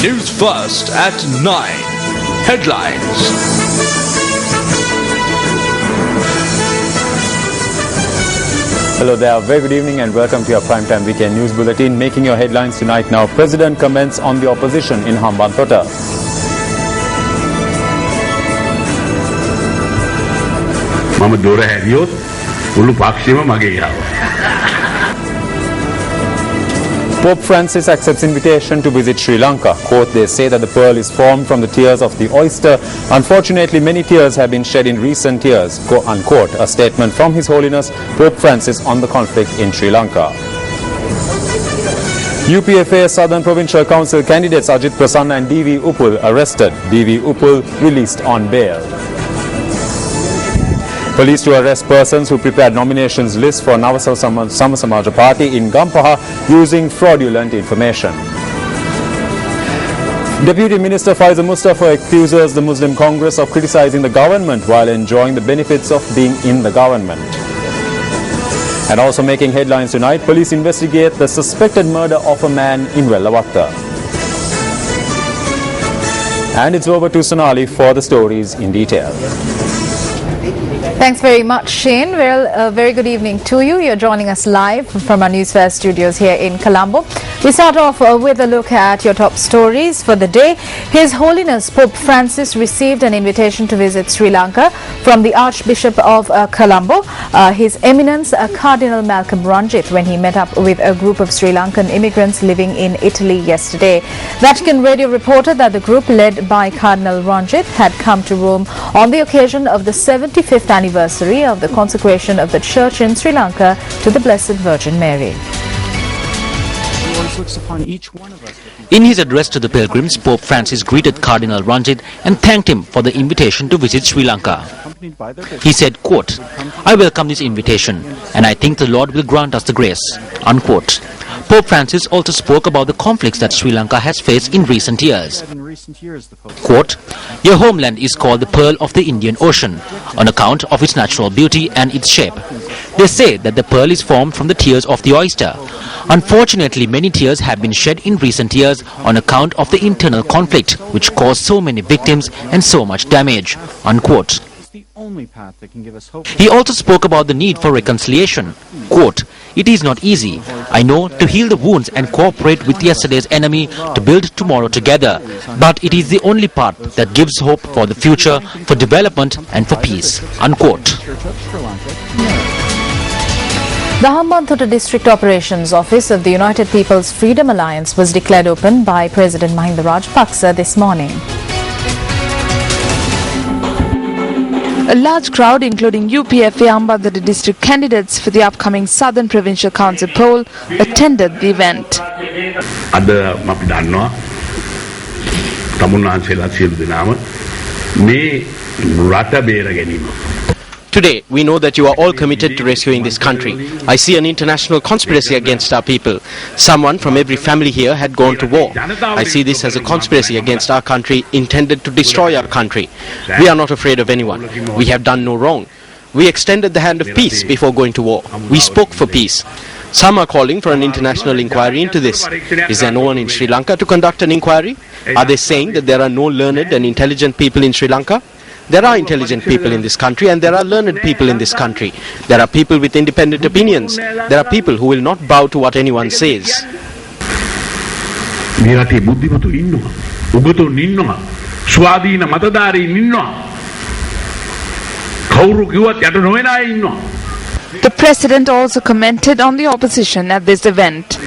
Newsfirst at 9. Headlines. Hello there, very good evening and welcome to your primetime weekend news bulletin. Making your headlines tonight now, President comments on the opposition in Hambantota. මම දොර හැරියොත් මුළු පක්ෂෙම මගේ යාව. Pope Francis accepts invitation to visit Sri Lanka. Quote, they say that the pearl is formed from the tears of the oyster. Unfortunately, many tears have been shed in recent years. Unquote, a statement from His Holiness Pope Francis on the conflict in Sri Lanka. UPFA Southern Provincial Council candidates Ajit Prasanna and D.V. Uppul arrested. D.V. Uppul released on bail. Police to arrest persons who prepared nominations lists for Navasal Samasamaja Party in Gampaha using fraudulent information. Deputy Minister Faisal Mustafa accuses the Muslim Congress of criticizing the government while enjoying the benefits of being in the government. And also making headlines tonight, police investigate the suspected murder of a man in Vellavatta. And it's over to Sonali for the stories in detail. Thanks very much, Shane. Well, a very good evening to you. You're joining us live from our Newsfirst studios here in Colombo. We start off with a look at your top stories for the day. His Holiness Pope Francis received an invitation to visit Sri Lanka from the Archbishop of Colombo, His Eminence Cardinal Malcolm Ranjith, when he met up with a group of Sri Lankan immigrants living in Italy yesterday. Vatican Radio reported that the group led by Cardinal Ranjith had come to Rome on the occasion of the 75th anniversary of the consecration of the church in Sri Lanka to the Blessed Virgin Mary. In his address to the pilgrims, Pope Francis greeted Cardinal Ranjith and thanked him for the invitation to visit Sri Lanka. He said, quote, I welcome this invitation and I think the Lord will grant us the grace, unquote. Pope Francis also spoke about the conflicts that Sri Lanka has faced in recent years. Quote, your homeland is called the Pearl of the Indian Ocean on account of its natural beauty and its shape. They say that the pearl is formed from the tears of the oyster. Unfortunately, many tears have been shed in recent years on account of the internal conflict which caused so many victims and so much damage, unquote. He also spoke about the need for reconciliation. Quote, it is not easy, I know, to heal the wounds and cooperate with yesterday's enemy to build tomorrow together. But it is the only path that gives hope for the future, for development and for peace, unquote. The Hambantota District Operations Office of the United People's Freedom Alliance was declared open by President Mahinda Rajapaksa this morning. A large crowd, including UPFA Hambantota district candidates for the upcoming Southern Provincial Council poll, attended the event. Today, we know that you are all committed to rescuing this country. I see an international conspiracy against our people. Someone from every family here had gone to war. I see this as a conspiracy against our country intended to destroy our country. We are not afraid of anyone. We have done no wrong. We extended the hand of peace before going to war. We spoke for peace. Some are calling for an international inquiry into this. Is there no one in Sri Lanka to conduct an inquiry? Are they saying that there are no learned and intelligent people in Sri Lanka? There are intelligent people in this country and there are learned people in this country. There are people with independent opinions. There are people who will not bow to what anyone says. The President also commented on the opposition at this event.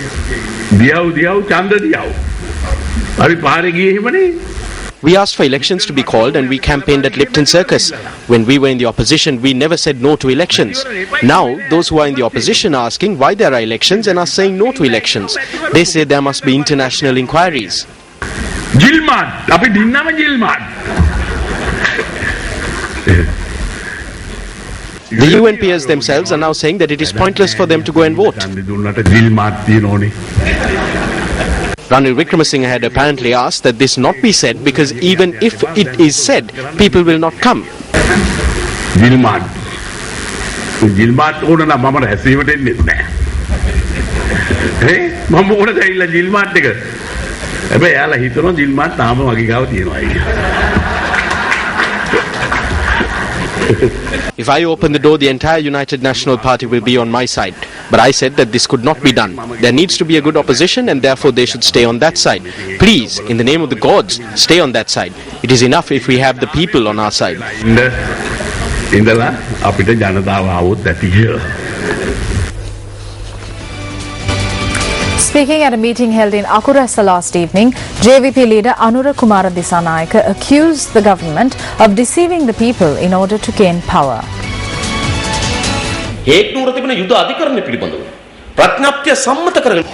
We asked for elections to be called and we campaigned at Lipton Circus. When we were in the opposition, we never said no to elections. Now, those who are in the opposition are asking why there are elections and are saying no to elections. They say there must be international inquiries. The UNPs themselves are now saying that it is pointless for them to go and vote. Ranil Wickremesinghe had apparently asked that this not be said because even if it is said, people will not come. හැබැයි එයාලා හිතනවා දිල්මාන් තාම මගේ ගාව තියෙනවා කියලා. If I open the door, the entire United National Party will be on my side. But I said that this could not be done. There needs to be a good opposition and therefore they should stay on that side. Please, in the name of the gods, stay on that side. It is enough if we have the people on our side. ඉඳලා අපිට ජනතාව ආවොත් ඇති කියලා. Speaking at a meeting held in Akurasa last evening, JVP leader Anura Kumara Disanayaka accused the government of deceiving the people in order to gain power.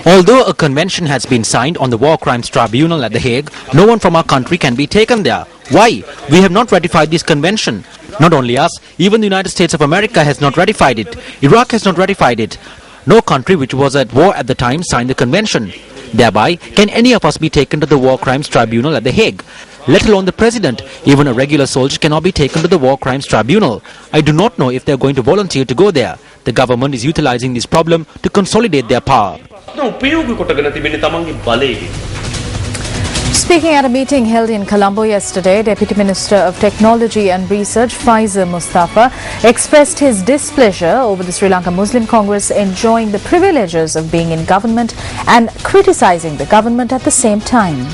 Although a convention has been signed on the War Crimes Tribunal at The Hague, no one from our country can be taken there. Why? We have not ratified this convention. Not only us, even the United States of America has not ratified it. Iraq has not ratified it. No country which was at war at the time signed the convention. Thereby, can any of us be taken to the War Crimes Tribunal at The Hague? Let alone the president. Even a regular soldier cannot be taken to the War Crimes Tribunal. I do not know if they are going to volunteer to go there. The government is utilizing this problem to consolidate their power. Speaking at a meeting held in Colombo yesterday, Deputy Minister of Technology and Research Faizer Mustafa expressed his displeasure over the Sri Lanka Muslim Congress enjoying the privileges of being in government and criticizing the government at the same time.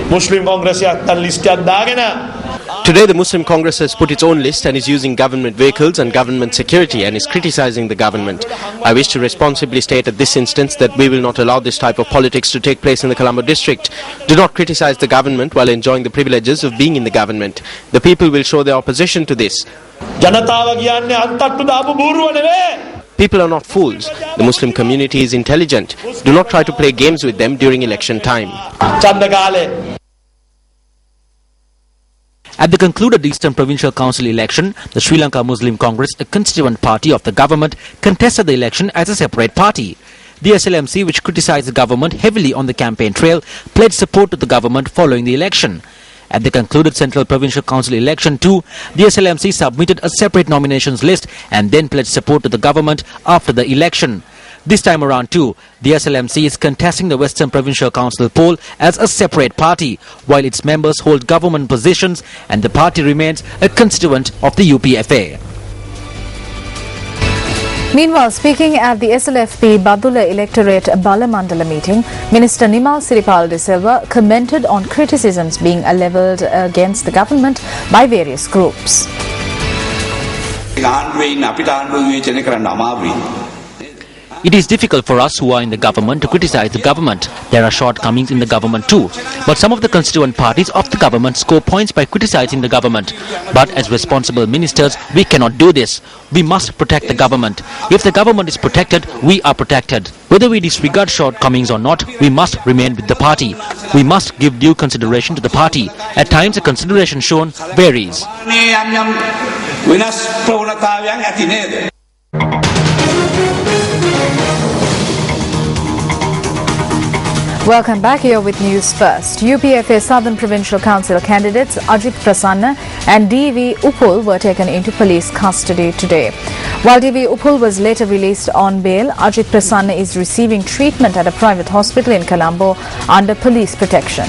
Muslim Congress Today the Muslim Congress has put its own list and is using government vehicles and government security and is criticizing the government. I wish to responsibly state at this instance that we will not allow this type of politics to take place in the Colombo district. Do not criticize the government while enjoying the privileges of being in the government. The people will show their opposition to this. People are not fools. The Muslim community is intelligent. Do not try to play games with them during election time. At the concluded Eastern Provincial Council election, the Sri Lanka Muslim Congress, a constituent party of the government, contested the election as a separate party. The SLMC, which criticized the government heavily on the campaign trail, pledged support to the government following the election. At the concluded Central Provincial Council election too, the SLMC submitted a separate nominations list and then pledged support to the government after the election. This time around too, the SLMC is contesting the Western Provincial Council poll as a separate party, while its members hold government positions and the party remains a constituent of the UPFA. Meanwhile, speaking at the SLFP Badula electorate Balamandala meeting, Minister Nimal Siripal De Silva commented on criticisms being levelled against the government by various groups. It is difficult for us who are in the government to criticize the government. There are shortcomings in the government too. But some of the constituent parties of the government score points by criticizing the government. But as responsible ministers, we cannot do this. We must protect the government. If the government is protected, we are protected. Whether we disregard shortcomings or not, we must remain with the party. We must give due consideration to the party. At times, the consideration shown varies. Welcome back. Here with Newsfirst. UPFA Southern Provincial Council candidates Ajit Prasanna and D.V. Upul were taken into police custody today. While D.V. Upul was later released on bail, Ajit Prasanna is receiving treatment at a private hospital in Colombo under police protection.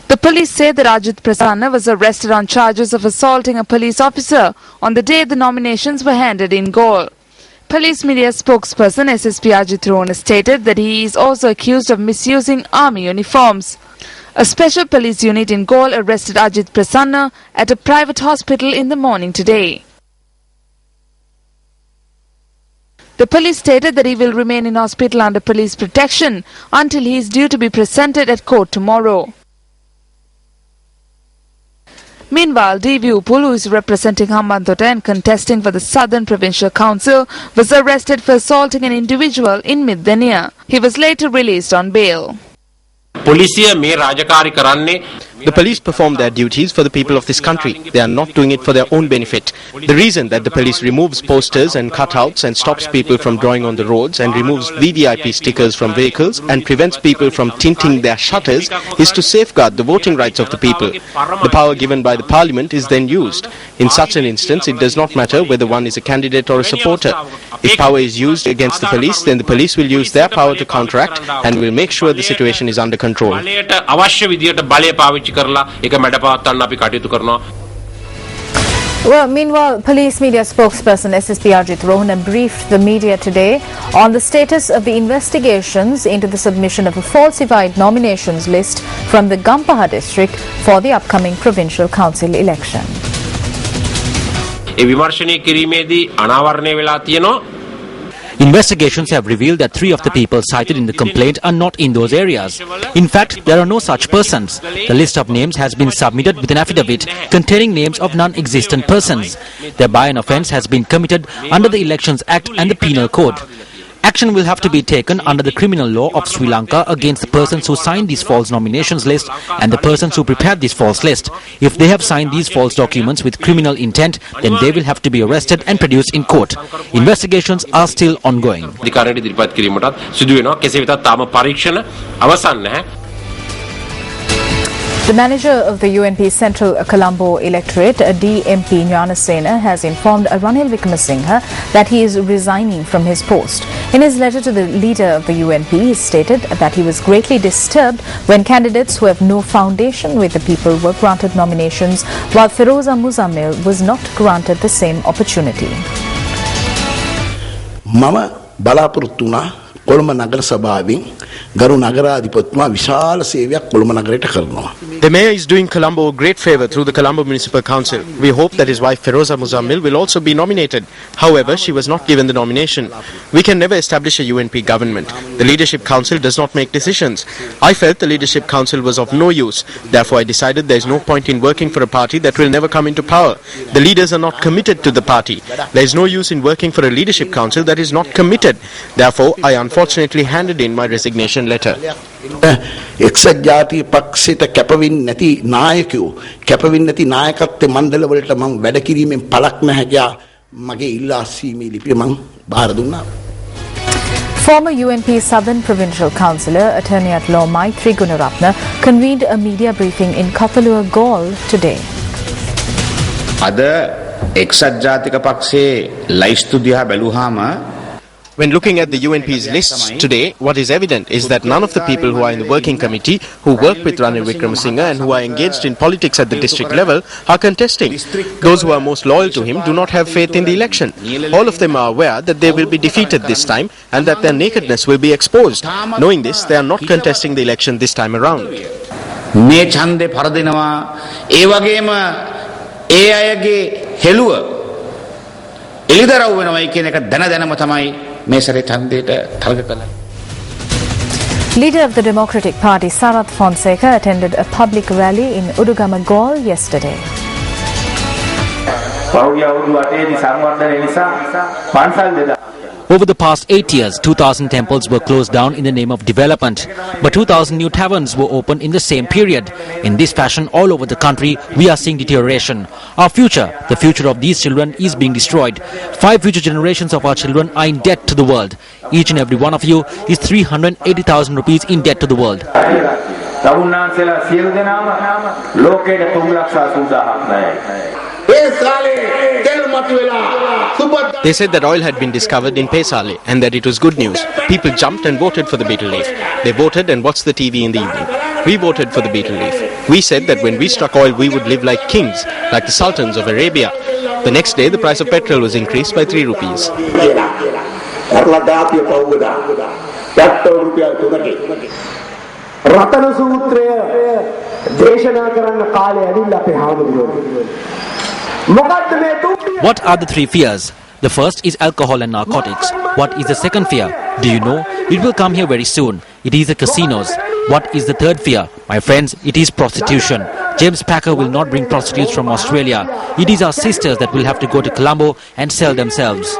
The police say that Ajit Prasanna was arrested on charges of assaulting a police officer on the day the nominations were handed in Galle. Police media spokesperson SSP Ajit Rona stated that he is also accused of misusing army uniforms. A special police unit in Galle arrested Ajit Prasanna at a private hospital in the morning today. The police stated that he will remain in hospital under police protection until he is due to be presented at court tomorrow. Meanwhile, D.V. Upul, who is representing Hambantota and contesting for the Southern Provincial Council, was arrested for assaulting an individual in Middania. He was later released on bail. පොලිසිය මේ රාජකාරී කරන්නේ The police perform their duties for the people of this country. They are not doing it for their own benefit. The reason that the police removes posters and cutouts and stops people from drawing on the roads and removes VVIP stickers from vehicles and prevents people from tinting their shutters is to safeguard the voting rights of the people. The power given by the parliament is then used. In such an instance, it does not matter whether one is a candidate or a supporter. If power is used against the police, then the police will use their power to counteract and will make sure the situation is under control. Well, meanwhile, police media spokesperson SSP Ajit Rohana briefed the media today on the status of the investigations into the submission of a falsified nominations list from the Gampaha district for the upcoming provincial council election. Investigations have revealed that 3 of the people cited in the complaint are not in those areas. In fact, there are no such persons. The list of names has been submitted with an affidavit containing names of non-existent persons. Thereby an offence has been committed under the Elections Act and the Penal Code. Action will have to be taken under the criminal law of Sri Lanka against the persons who signed these false nominations list and the persons who prepared this false list. If they have signed these false documents with criminal intent, then they will have to be arrested and produced in court. Investigations are still ongoing. The manager of the UNP Central Colombo electorate, DMP Gnanasena, has informed Ranil Wickremesinghe that he is resigning from his post. In his letter to the leader of the UNP, he stated that he was greatly disturbed when candidates who have no foundation with the people were granted nominations, while Feroza Muzammil was not granted the same opportunity. Mama Balapurtuna, Kolma Nagar Sabaving, Garu Nagara Dipotma, Vishal Sevia, Kolma Nagareta Karno. The mayor is doing Colombo a great favour through the Colombo Municipal Council. We hope that his wife Feroza Muzammil will also be nominated. However, she was not given the nomination. We can never establish a UNP government. The Leadership Council does not make decisions. I felt the Leadership Council was of no use. Therefore, I decided there is no point in working for a party that will never come into power. The leaders are not committed to the party. There is no use in working for a Leadership Council that is not committed. Therefore, I unfortunately handed in my resignation letter. Exajati Paksita Kapavin Nati Nayaku, Kapavin Nati Nayakat, the Mandala Volta among Badakirim and Palak Nahaja, Magilla Simi Lipimang, Baraduna. Former UNP Southern Provincial Councillor, Attorney at Law Maitri Gunaratne, convened a media briefing in Kathalua, Gaul today. Ada Exajatika Pakse Laistu Diha Beluhama. When looking at the UNP's lists today, what is evident is that none of the people who are in the working committee, who work with Ranil Wickremesinghe and who are engaged in politics at the district level are contesting. Those who are most loyal to him do not have faith in the election. All of them are aware that they will be defeated this time and that their nakedness will be exposed. Knowing this, they are not contesting the election this time around. Me chande paradinawa evagema ayage heluwa elidaraw wenawa කියන එක දන දනම තමයි Leader of the Democratic Party, Sarath Fonseka, attended a public rally in Udugama, Gaul yesterday. Over the past 8 years, 2,000 temples were closed down in the name of development, but 2,000 new taverns were opened in the same period. In this fashion, all over the country, we are seeing deterioration. Our future, the future of these children, is being destroyed. 5 future generations of our children are in debt to the world. Each and every one of you is 380,000 rupees in debt to the world. They said that oil had been discovered in Pesale and that it was good news. People jumped and voted for the betel leaf. They voted and watched the TV in the evening. We voted for the betel leaf. We said that when we struck oil, we would live like kings, like the sultans of Arabia. The next day, the price of petrol was increased by 3 rupees. What are the 3 fears? The first is alcohol and narcotics. What is the second fear? Do you know? It will come here very soon. It is the casinos. What is the third fear? My friends, it is prostitution. James Packer will not bring prostitutes from Australia. It is our sisters that will have to go to Colombo and sell themselves.